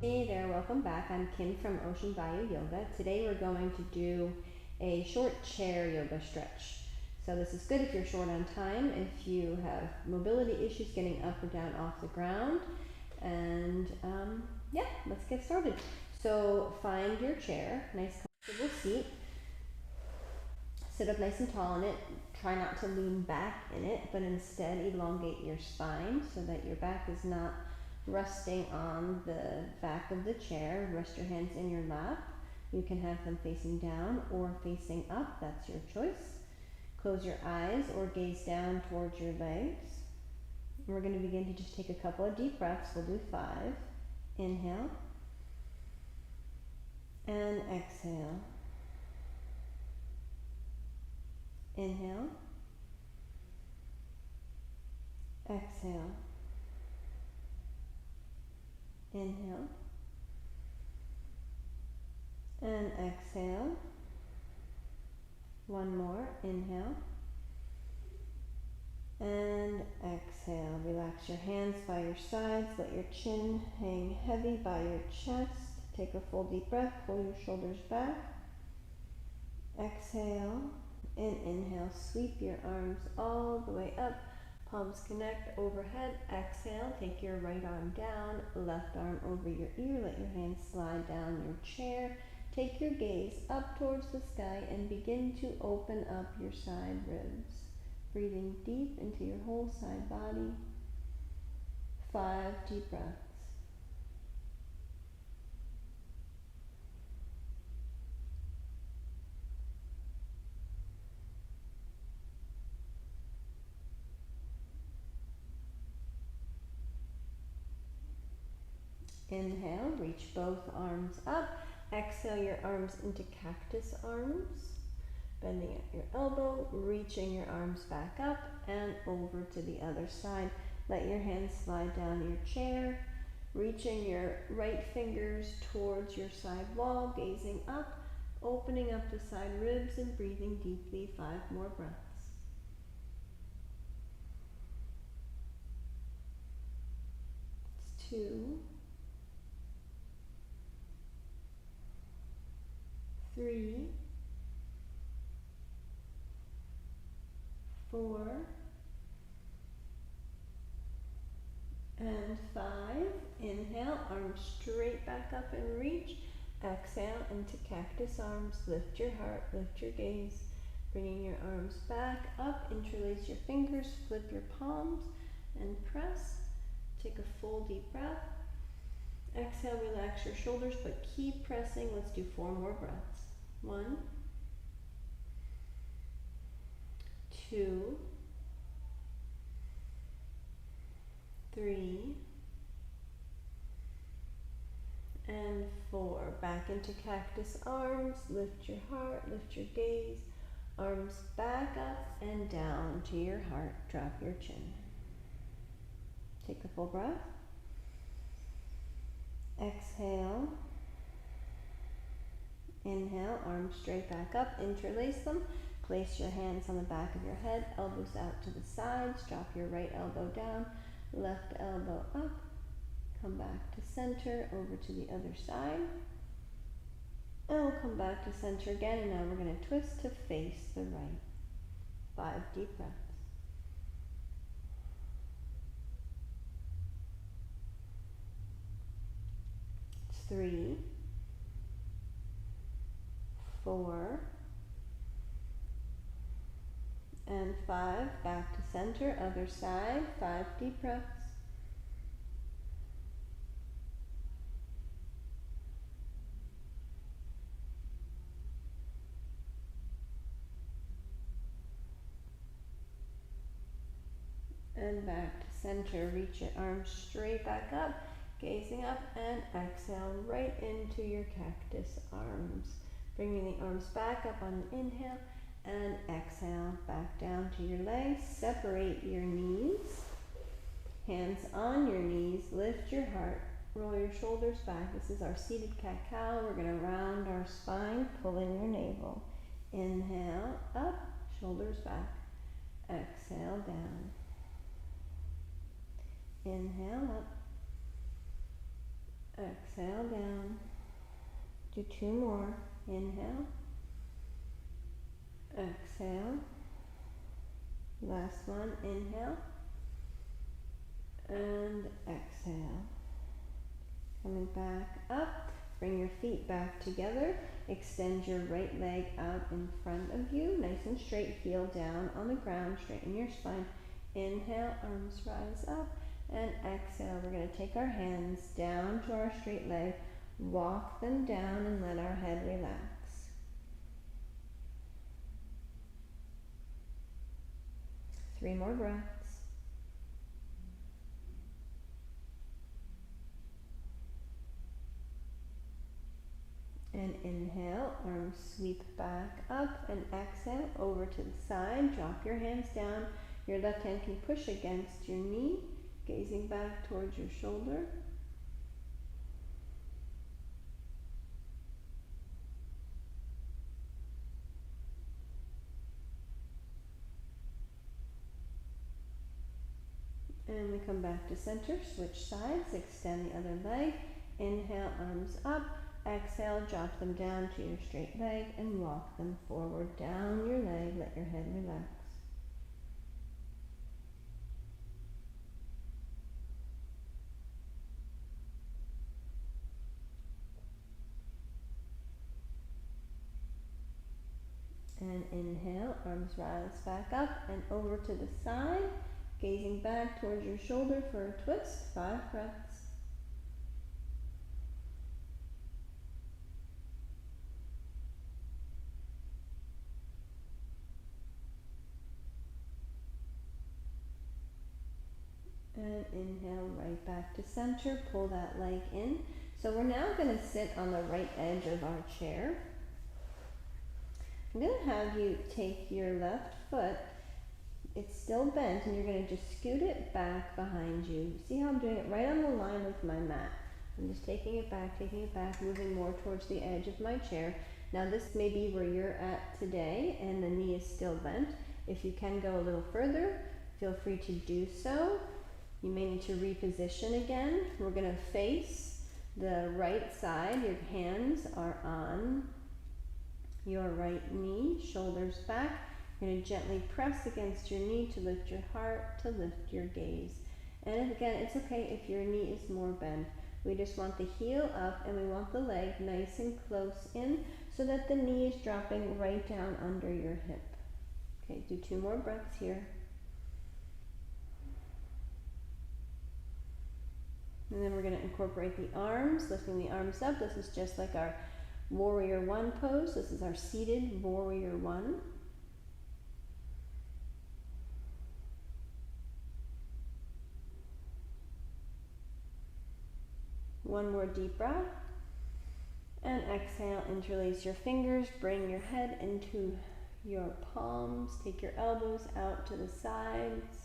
Hey there, welcome back. I'm Kim from Ocean Vayu Yoga. Today we're going to do a short chair yoga stretch. So this is good if you're short on time, if you have mobility issues getting up or down off the ground. And yeah, let's get started. So find your chair, nice comfortable seat. Sit up nice and tall in it. Try not to lean back in it, but instead elongate your spine so that your back is not resting on the back of the chair. Rest your hands in your lap. You can have them facing down or facing up, that's your choice. Close your eyes or gaze down towards your legs. And we're going to begin to just take a couple of deep breaths. We'll do 5. Inhale and exhale. Inhale, exhale, inhale, and exhale. One more, inhale, and exhale. Relax your hands by your sides, let your chin hang heavy by your chest. Take a full deep breath, pull your shoulders back. Exhale, and inhale, sweep your arms all the way up. Palms connect overhead. Exhale, take your right arm down, left arm over your ear. Let your hands slide down your chair. Take your gaze up towards the sky and begin to open up your side ribs. Breathing deep into your whole side body. 5 deep breaths. Inhale, reach both arms up. Exhale your arms into cactus arms. Bending at your elbow, reaching your arms back up and over to the other side. Let your hands slide down your chair, reaching your right fingers towards your side wall, gazing up, opening up the side ribs and breathing deeply. 5 more breaths. 2, 3, 4, and 5. Inhale, arms straight back up and reach. Exhale into cactus arms. Lift your heart, lift your gaze. Bringing your arms back up, interlace your fingers, flip your palms, and press. Take a full deep breath. Exhale, relax your shoulders, but keep pressing. Let's do 4 more breaths. 1, 2, 3, and 4. Back into cactus arms. Lift your heart, lift your gaze. Arms back up and down to your heart. Drop your chin. Take a full breath. Exhale. Inhale, arms straight back up, interlace them. Place your hands on the back of your head, elbows out to the sides. Drop your right elbow down, left elbow up. Come back to center, over to the other side. And we'll come back to center again, and now we're going to twist to face the right. 5 deep breaths. 3, 4, and 5. Back to center, other side. 5 deep breaths. And back to center. Reach your arms straight back up, gazing up, and exhale right into your cactus arms. Bringing the arms back up on an inhale, and exhale back down to your legs. Separate your knees. Hands on your knees. Lift your heart. Roll your shoulders back. This is our seated cat-cow. We're going to round our spine, pull in your navel. Inhale, up, shoulders back. Exhale, down. Inhale, up. Exhale down. Do 2 more. Inhale. Exhale. Last one. Inhale. And exhale. Coming back up. Bring your feet back together. Extend your right leg out in front of you. Nice and straight. Heel down on the ground. Straighten your spine. Inhale. Arms rise up. And exhale. We're going to take our hands down to our straight leg. Walk them down and let our head relax. Three more breaths. And inhale, arms sweep back up, and exhale over to the side. Drop your hands down. Your left hand can push against your knee, gazing back towards your shoulder. And we come back to center, switch sides, extend the other leg. Inhale, arms up. Exhale, drop them down to your straight leg and walk them forward down your leg. Let your head relax. And inhale, arms rise back up and over to the side, gazing back towards your shoulder for a twist. 5 breaths. And inhale right back to center, pull that leg in. So we're now going to sit on the right edge of our chair. I'm going to have you take your left foot, it's still bent, and you're going to just scoot it back behind you. See how I'm doing it right on the line with my mat. I'm just taking it back, moving more towards the edge of my chair. Now this may be where you're at today and the knee is still bent. If you can go a little further, feel free to do so. You may need to reposition again. We're going to face the right side. Your hands are on your right knee, shoulders back. You're going to gently press against your knee to lift your heart, to lift your gaze. And again, it's okay if your knee is more bent. We just want the heel up and we want the leg nice and close in so that the knee is dropping right down under your hip. Okay, do 2 more breaths here. And then we're going to incorporate the arms, lifting the arms up. This is just like our Warrior One pose. This is our seated Warrior One. One more deep breath. And exhale, interlace your fingers, bring your head into your palms, take your elbows out to the sides.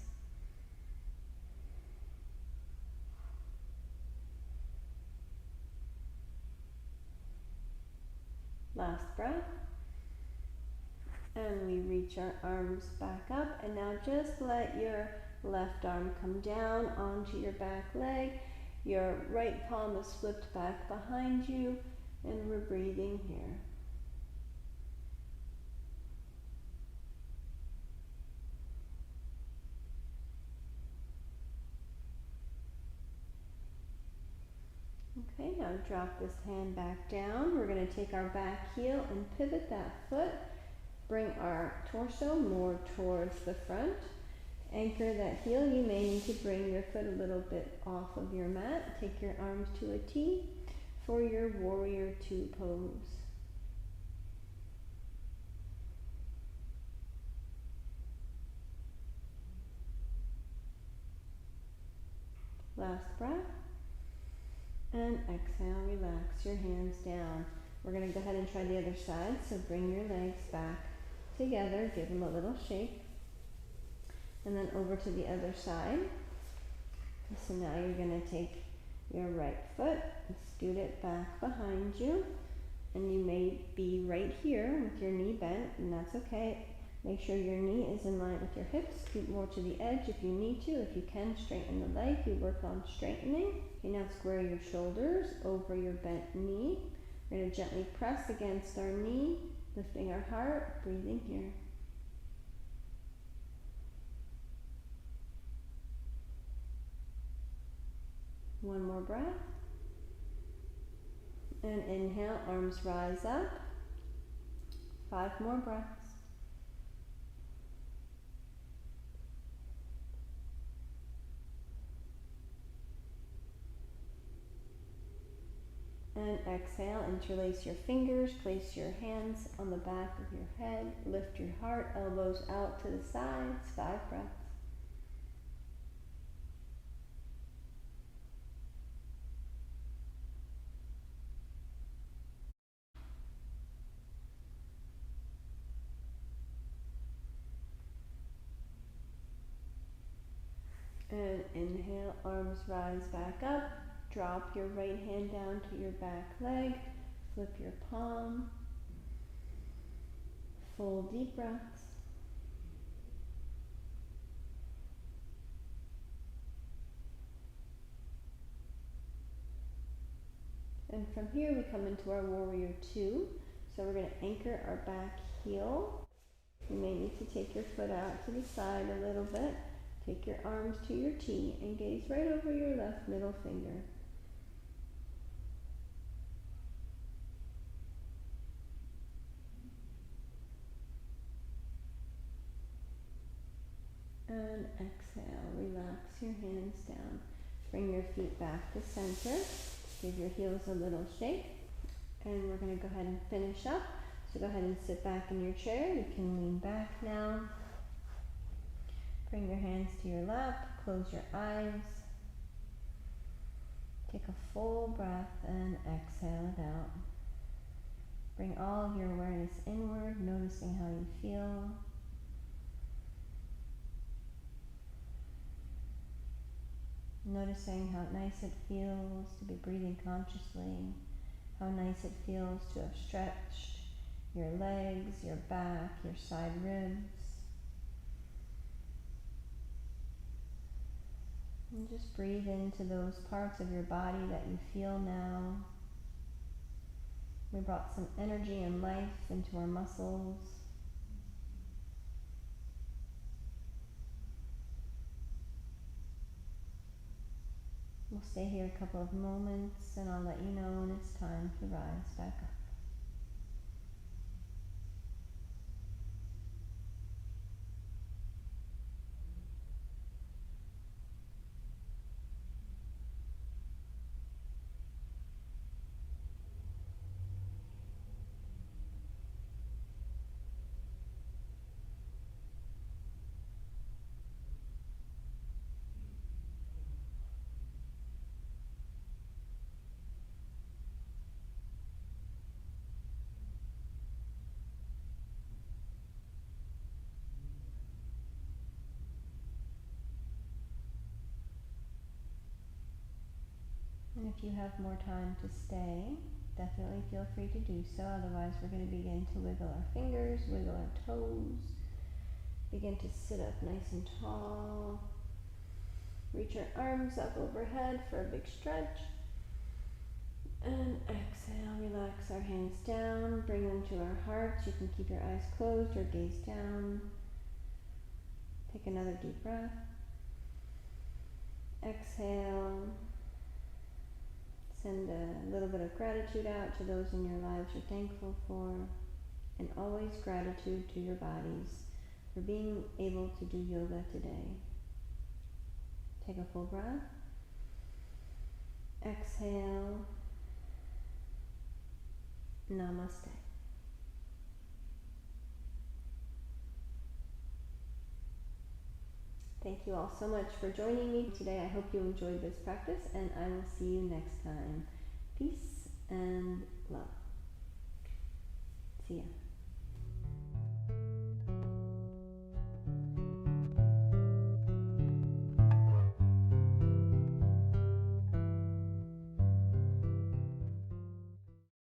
Last breath. And we reach our arms back up, and now just let your left arm come down onto your back leg. Your right palm is flipped back behind you, and we're breathing here. Okay, now drop this hand back down. We're going to take our back heel and pivot that foot. Bring our torso more towards the front. Anchor that heel. You may need to bring your foot a little bit off of your mat. Take your arms to a T for your Warrior Two pose. Last breath. And exhale, relax your hands down. We're going to go ahead and try the other side. So bring your legs back together. Give them a little shake. And then over to the other side. So now you're going to take your right foot and scoot it back behind you. And you may be right here with your knee bent, and that's okay. Make sure your knee is in line with your hips. Scoot more to the edge if you need to. If you can, straighten the leg. You work on straightening. Okay, now square your shoulders over your bent knee. We're going to gently press against our knee, lifting our heart, breathing here. One more breath. And inhale, arms rise up. 5 more breaths. And exhale, interlace your fingers, place your hands on the back of your head, lift your heart, elbows out to the sides, 5 breaths. And inhale, arms rise back up. Drop your right hand down to your back leg. Flip your palm. Full deep breaths. And from here we come into our warrior 2. So we're going to anchor our back heel. You may need to take your foot out to the side a little bit. Take your arms to your T and gaze right over your left middle finger. And exhale, relax your hands down. Bring your feet back to center. Give your heels a little shake. And we're going to go ahead and finish up. So go ahead and sit back in your chair. You can lean back now. Bring your hands to your lap. Close your eyes. Take a full breath and exhale it out. Bring all of your awareness inward, noticing how you feel. Noticing how nice it feels to be breathing consciously. How nice it feels to have stretched your legs, your back, your side ribs. And just breathe into those parts of your body that you feel now. We brought some energy and life into our muscles. We'll stay here a couple of moments and I'll let you know when it's time to rise back up. And if you have more time to stay, definitely feel free to do so. Otherwise, we're going to begin to wiggle our fingers, wiggle our toes. Begin to sit up nice and tall. Reach your arms up overhead for a big stretch. And exhale, relax our hands down. Bring them to our hearts. You can keep your eyes closed or gaze down. Take another deep breath. Exhale. Send a little bit of gratitude out to those in your lives you're thankful for, and always gratitude to your bodies for being able to do yoga today. Take a full breath. Exhale. Namaste. Thank you all so much for joining me today. I hope you enjoyed this practice, and I will see you next time. Peace and love. See ya.